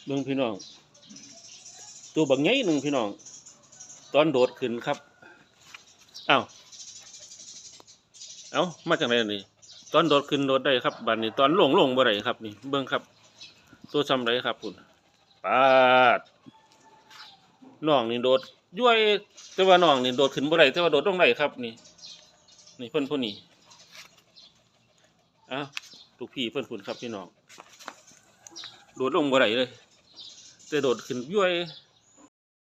เบิ่งพี่น้องตัวบักใหญ่หนึ่งพี่น้องตอนโดดขึ้นครับอ้าวมาจากไหนนี่ตอนโดดขึ้นโดดได้ครับบัดนี้ตอนลงบ่ได้ครับนี่เบิ่งครับตัวซ้ำไรครับคุณปาดน้องนี่โดดย้วยแต่ว่าน้องนี่โดดขึ้นบ่ได้แต่ว่าโดดลงได้ครับนี่เพิ่นผู้นี้ลูกพี่เพิ่นพุ่นครับพี่น้องโดดลงบ่ได้เลยแต่โดดขึ้นย้วย